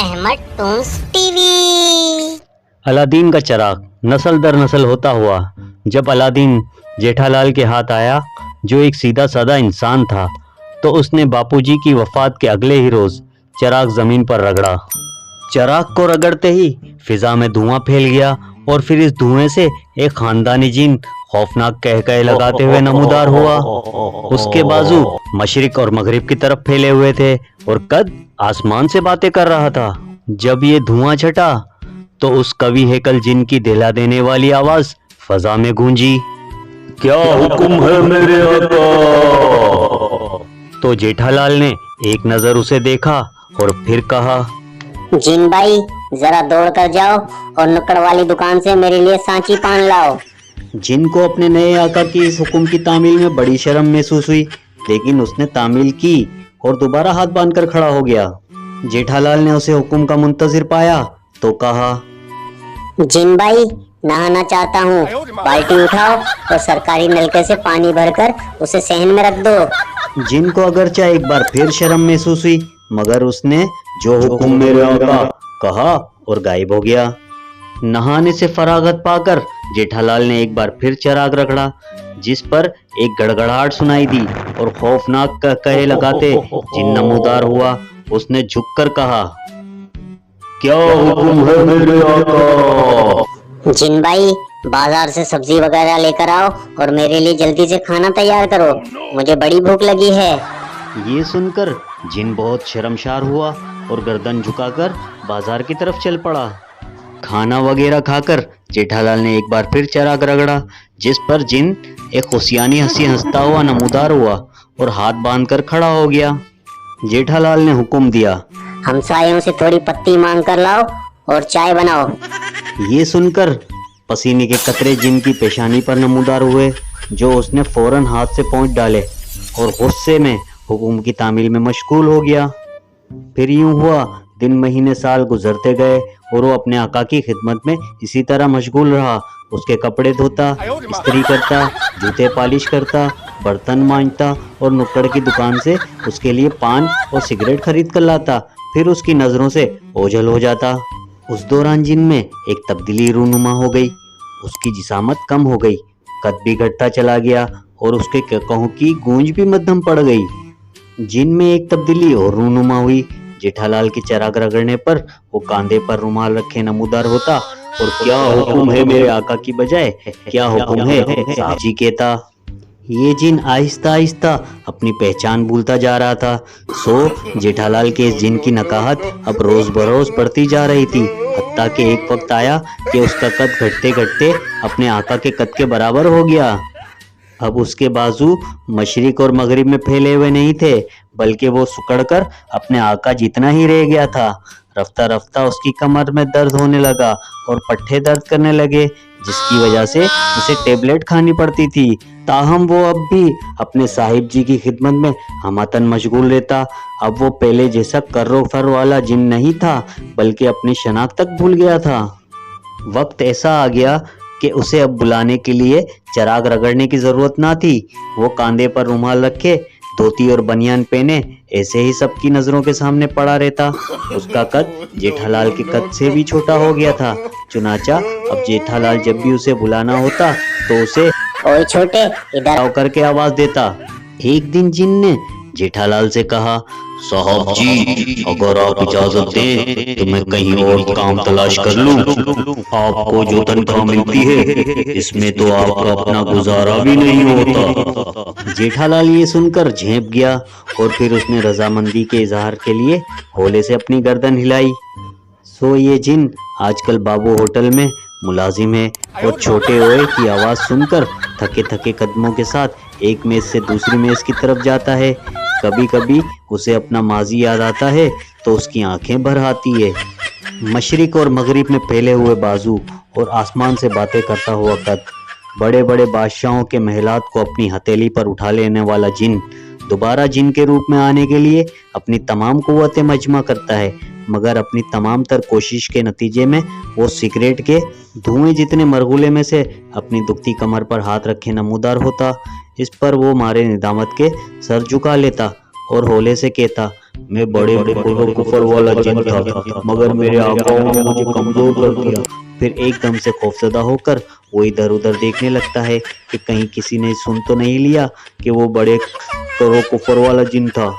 Ahmad Toons TV. Aladdin का चिराग नस्ल दर नस्ल होता हुआ जब अलादीन जेठालाल के हाथ आया, जो एक सीधा साधा इंसान था, तो उसने बापूजी की वफात के अगले ही रोज चिराग जमीन पर रगड़ा। चिराग को रगड़ते ही फिजा में धुआं फैल गया और फिर इस धुएं से एक खानदानी जिन खौफनाक कहकहे लगाते हुए नमूदार हुआ। उसके बाजू मशरिक और मगरिब की तरफ फैले हुए थे और कद आसमान से बातें कर रहा था। जब ये धुआं छटा तो उस कवि हेकल जिन की दिला देने वाली आवाज फजा में गूंजी, क्या हुक्म है मेरे आका? तो जेठालाल ने एक नजर उसे देखा और फिर कहा, जिन भाई जरा दौड़ कर जाओ और नुक्कड़ वाली दुकान से मेरे लिए सांची पान लाओ। जिन को अपने नए आका की इस हुक्म की तामील में बड़ी शर्म महसूस हुई, लेकिन उसने तामील की और दोबारा हाथ बांधकर खड़ा हो गया। जेठालाल ने उसे हुक्म का मुंतजिर पाया तो कहा, जिन भाई नहाना चाहता हूँ, बाल्टी उठाओ और सरकारी नलके से पानी भरकर उसे सहन में रख दो। जिन को अगरचा एक बार फिर शर्म महसूस हुई, मगर उसने जो हुक्म मेरे आका कहा और गायब हो गया। नहाने से फरागत पाकर जेठालाल ने एक बार फिर चिराग रगड़ा, जिस पर एक गड़गड़ाहट सुनाई दी और खौफनाक कहकहे लगाते जिन नमूदार हुआ। उसने झुककर कहा, क्या हुक्म है मेरे आका? जिन भाई बाजार से सब्जी वगैरह लेकर आओ और मेरे लिए जल्दी से खाना तैयार करो, मुझे बड़ी भूख लगी है। ये सुनकर जिन बहुत शर्मशार हुआ और गर्दन झुकाकर बाजार की तरफ चल पड़ा। खाना वगैरह खाकर जेठालाल ने एक बार फिर चिराग रगड़ा, जिस पर जिन एक खुशियानी हंसी हंसता हुआ नमूदार हुआ और हाथ बांधकर खड़ा हो गया। जेठालाल ने हुक्म दिया, हमसायों से थोड़ी पत्ती मांग कर लाओ और चाय बनाओ। ये सुनकर पसीने के कतरे जिन की पेशानी पर नमूदार हुए, जो उसने फौरन हाथ से पोंछ डाले और गुस्से में हुक्म की तामील में मशगूल हो गया। फिर यूं हुआ, दिन महीने साल गुजरते गए और वो अपने आका की खिदमत में इसी तरह मशगूल रहा। उसके कपड़े धोता, इस्त्री करता, जूते पालिश करता, बर्तन मांजता और नुक्कड़ की दुकान से उसके लिए पान और सिगरेट खरीद कर लाता। फिर उसकी नजरों से ओझल हो जाता। उस दौरान जिन में एक तब्दीली रूनुमा हो गई। उसकी जिसामत कम हो गई, कद भी घटता चला गया और उसके कहकों की गूंज भी मध्यम पड़ गई। जिन में एक तब्दीली और रूनुमा हुई। जेठालाल के चिराग रगड़ने पर वो कांधे पर रुमाल रखे नमूदार होता और क्या हुक्म है मेरे आका की बजाय क्या हुक्म है साहब जी कहता। ये जिन आहिस्ता आहिस्ता अपनी पहचान भूलता जा रहा था। सो जेठालाल के इस जिन की नकाहत अब रोज बरोज बढ़ती जा रही थी, हत्ता कि एक वक्त आया कि उसका कद घटते घटते अपने आका के कद के बराबर हो गया। अब उसके बाजू मशरिक और मगरिब में फैले हुए नहीं थे, बल्कि वो सुकड़कर अपने आका जितना ही रह गया था। रफ्ता रफ्ता उसकी कमर में दर्द होने लगा और पट्टे दर्द करने लगे, जिसकी वजह से उसे टेबलेट खानी पड़ती थी। ताहम वो अब भी अपने साहिब जी की खिदमत में हमतन मशगूल रहता। अब वो पहले जैसा कर्रो फर वाला जिन नहीं था, बल्कि अपनी शनाख्त तक भूल गया था। वक्त ऐसा आ गया कि उसे अब बुलाने के लिए चिराग रगड़ने की जरूरत ना थी। वो कांधे पर रुमाल रखे, धोती और बनियान पहने ऐसे ही सबकी नजरों के सामने पड़ा रहता। उसका कद जेठालाल के कद से भी छोटा हो गया था। चुनाचा अब जेठालाल जब भी उसे बुलाना होता तो उसे ओए छोटे इधर आओ करके आवाज देता। एक दिन जिन ने जेठालाल से कहा, साहब जी अगर आप इजाजत दें तो मैं कहीं और काम तलाश कर लूं। आपको जो तनख्वाह मिलती है इसमें तो आपका अपना गुजारा भी नहीं होता। जेठालाल ये सुनकर झेंप गया और फिर उसने रजामंदी के इजहार के लिए होले से अपनी गर्दन हिलाई। सो ये जिन आजकल बाबू होटल में मुलाजिम है और छोटे ओए की आवाज सुनकर थके थके कदमों के साथ एक मेज से दूसरी मेज की तरफ जाता है। कभी कभी उसे अपना माजी याद आता है तो उसकी आंखें भर आती है। मशरिक और मगरिब में फैले हुए बाजू और आसमान से बातें करता हुआ कद, बड़े बड़े बादशाहों के महलात को अपनी हथेली पर उठा लेने वाला जिन दोबारा जिन के रूप में आने के लिए अपनी तमाम कुव्वतें मजमा करता है, मगर अपनी तमाम तर कोशिश के नतीजे में वो सिगरेट के धुएं जितने मरगुले में से अपनी दुखती कमर पर हाथ रखे नमूदार होता। इस पर वो मारे निदामत के सर झुका लेता और होले से कहता, मैं बड़े कुफर वाला जिन था, मगर मेरे आकाओं ने मुझे कमजोर कर दिया। फिर एकदम से खौफजदा होकर वो इधर उधर देखने लगता है कि कहीं किसी ने सुन तो नहीं लिया कि वो बड़े कुफर वाला जिन था।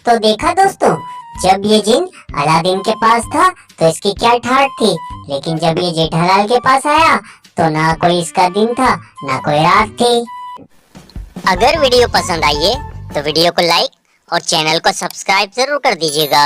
तो देखा दोस्तों, जब ये जिन अलादीन के पास था तो इसकी क्या ठाट थी, लेकिन जब ये जेठालाल के पास आया तो ना कोई इसका दिन था ना कोई रात थी। अगर वीडियो पसंद आई है तो वीडियो को लाइक और चैनल को सब्सक्राइब जरूर कर दीजिएगा।